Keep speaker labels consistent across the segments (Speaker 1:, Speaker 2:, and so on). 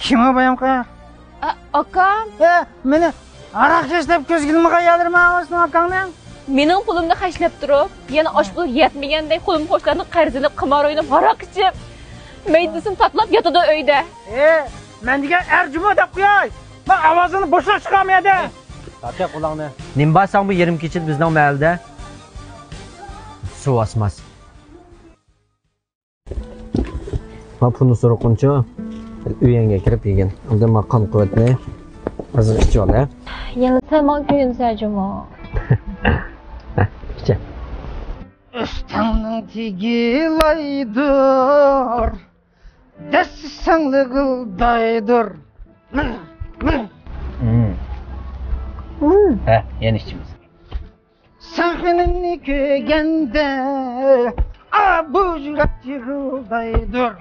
Speaker 1: Kim o bayamqa?
Speaker 2: Akam.
Speaker 1: Meni aroq tashlab ko'zgilmaga yadirmoqsan akangni.
Speaker 2: Mening pulimni xashlab turib, yana osh pul yetmagandek qo'lim qo'shlarni qarzilib qimor o'ynab aroq ichib, maydisin tatlab yotadi uyda.
Speaker 1: Men degan arjuma deb qo'yay. Men ovozini bo'shab chiqamaydi.
Speaker 3: Aka qulog'ni. Nimbasan bu yerim kechib bizning mahallada? Suv osmas. Ma pulni so'raquncha uyingga kirib yegin. Unda men qon quvvatni hozir ichib ol,
Speaker 2: Yana salmon kuyun sarjuma.
Speaker 3: İçe.
Speaker 1: Üstangning tegilaydir. Desti sanlig'ildaydir.
Speaker 3: Yeni içimiz.
Speaker 1: Sahnini ko'rganda bu yurak yig'ildaydir.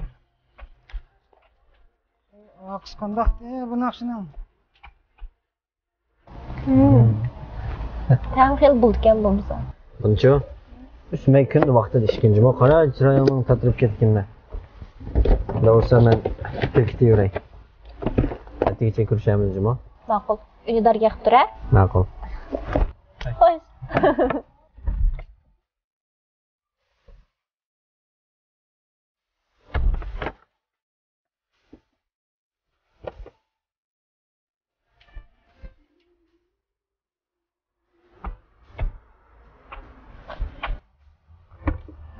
Speaker 1: Aqsh qandaqdi bu naqshini?
Speaker 2: Tam xil bo'lgan bo'lsa.
Speaker 3: Buncha üstüme kun vaqtida ishkinjima qara chiroyimning tatirib ketganman. Bo'lsa men tekitib yuray. Atgacha ko'rishamiz juma.
Speaker 2: Ma'qul. Uyni darga qilib tura.
Speaker 3: Ma'qul.
Speaker 2: Xo'sh.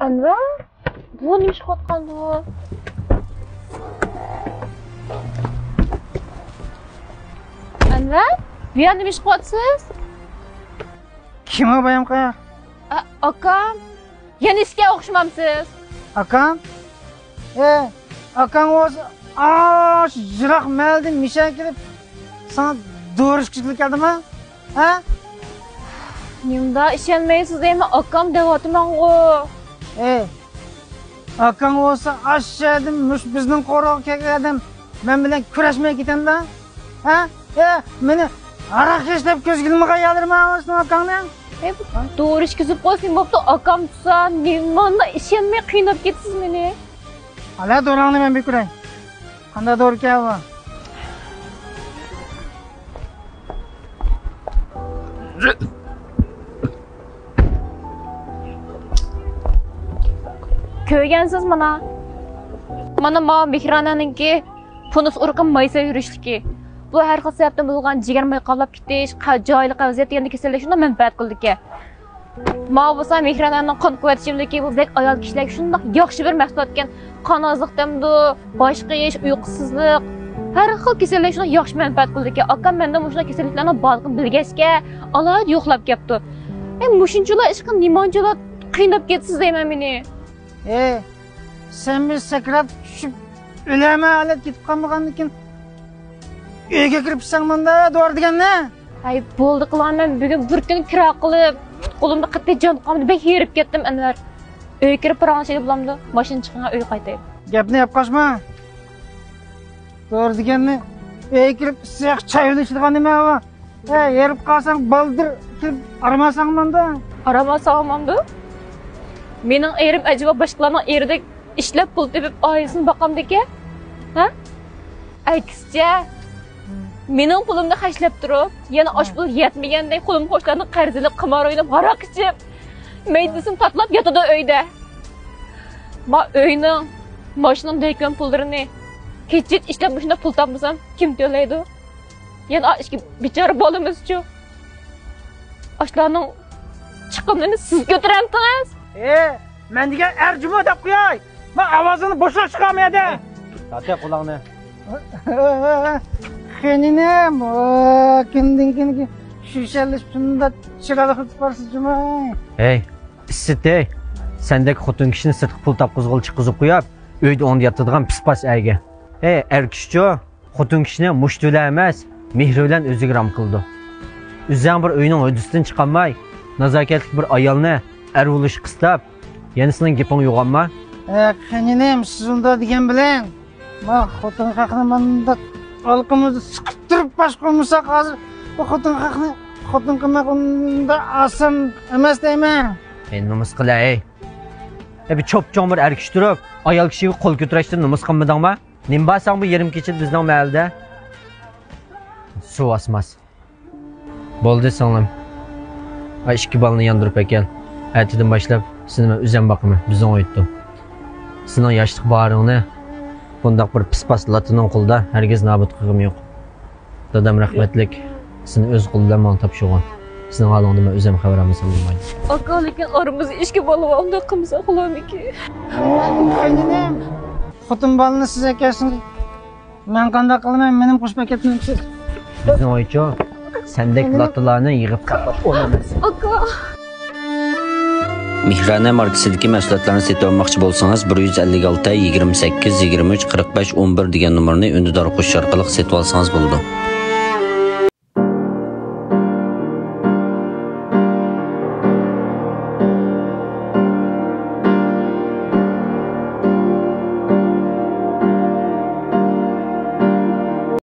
Speaker 2: Anvar, bu nima ish qilayotgan bu? Anvar, bu yerda nima ish qilyapsiz?
Speaker 1: Kim o bayamqa?
Speaker 2: Akam. Yana ishga o'xshamamsiz.
Speaker 1: Akam? Akam o'zi jiroq maldan mishan kirib sana do'rishkilik keldimi? Ha?
Speaker 2: Nimda ishonmaysiz deymi? Akam devotiman-ku.
Speaker 1: Akang olsa aşağıdım, bizning qo'rg'on kelgandim. Men bilan kurashmay ketamda. Ha? Meni aroq tashlab ko'zgilmaga yadirmoqsan akangni.
Speaker 2: Doğru ishkizib qo'ysin bo'pti, akam tutsa, nimanda ishonmay qiynab ketsiz meni.
Speaker 1: Hala do'rangni men bir ko'ray. Qanday do'ri keldi?
Speaker 2: Ko'rgansiz mana. Mana Mehronaninki punus urqim maysa yurishligi. Bu har xil sababdan bo'lgan jigar may qolib ketish, joyli qavziyat degan kasallik shunday manfaat qildiki. Ma bo'lsa Mehronaning qon quvvat ichimligi bu bek ayol kishilar shunday yaxshi bir mahsulot ekan. Qon ozliqdamdi, boshqa ish, uyqusizlik, har xil kasallik shunday yaxshi manfaat qildiki. Akam menda shunday kasalliklarni borlig'ini bilgachga alohida yo'qlab kelibdi. Mushunchalar ishqi nimanchalar qiynab ketsiz deyman meni.
Speaker 1: Sen bir sakrat tushib o'lama alat ketib qolmagandikin uyga kiribsan menda doğru degan ne?
Speaker 2: Ay bo'ldi qilaman bugun bir kun kira qilib qo'limda qattiq jon qoldi ben herib ketdim Anvar. Uyga kirib paranchalik bo'lamdi, mashina chiqqanga uy qaytayib.
Speaker 1: Gapni yap qochma. Doğru deganni uyga kirib siyoq choyni ichadigan nima bu? Yerib qolsang baldir kirib aramasang menda.
Speaker 2: Aramasam-manda? Mening erim acaba boshqalarning eridek ishlab pul tepib oilasini boqamdiki? Ha? Aksicha mening pulimni xashlab turib, yana osh pul yetmagandek qo'lim qo'shlarni qarzilib qimor o'ynab aroq ichib, maydisin tatlab yotadi uyda. Ma uyning, mashinam deykan pullarini kechit ishlab shunda pul topmasam kim to'laydi? Yana ishki bichora bolamiz-chu. Oshlarning chiqimini siz ko'taramsiz?
Speaker 1: Men degan arjuma deb qo'yay. Men ovozini bo'shab chiqamaydi.
Speaker 3: Aka qulog'ni.
Speaker 1: Xeninem, kindinki shishalish shunda chiroq qilib qo'rsizmi?
Speaker 3: Issit sendek xotin kishini sirtqi pul topqizg'il chiqizib qo'yib, uyda o'nda yotadigan pispas ayga. Er kishi xotin kishini mushtula emas, mehri bilan o'ziga ram qildi. O'zing bir uyning hudisidan chiqolmay, nazokatli bir ayolni arvulish qistab, yanisining gapini yo'g'onma.
Speaker 1: Xeninem, siz unda degan bilan, men xotin haqini menda alqimizni siqib turib bosh qo'ymasak hozir bu xotin qilmaganda oson emas deyman.
Speaker 3: Nomus qilay. Bir cho'pchon bir er kishi turib, ayol kishiga qo'l ko'tarishdan nomus qilmadingmi? Nim basan bu yerim keçil bizning mahallada? Suv osmas. Bo'ldi singlim. Ay 2 balını yandırıp ekel. Erteden başlap seni ben üzen bakımı bizden oyuttum. Senin yaşlık bağrını bundak bir pis latının kulda herkes nabıt kığım yok. Dadam rahmetlik seni öz kulda mal tapşıған. Senin halında ben üzem haberimiz olmaydı.
Speaker 2: Aka lekin aramızda işki balı var. Onda kımsa kılam ki.
Speaker 1: Aynenem. Xotun balını siz ekersiniz. Ben kanda kılmayayım, benim kuş paketim siz.
Speaker 3: Bizden oyutçu sendek latılarını yığıp kapat olamaz.
Speaker 2: Aka.
Speaker 4: Mihrana markasidagi mahsulotlarni sotib olmoqchi bo'lsangiz 156 28 23 45 11 degan nomerni undidor qo'shish orqali sotib olsangiz bo'ladi.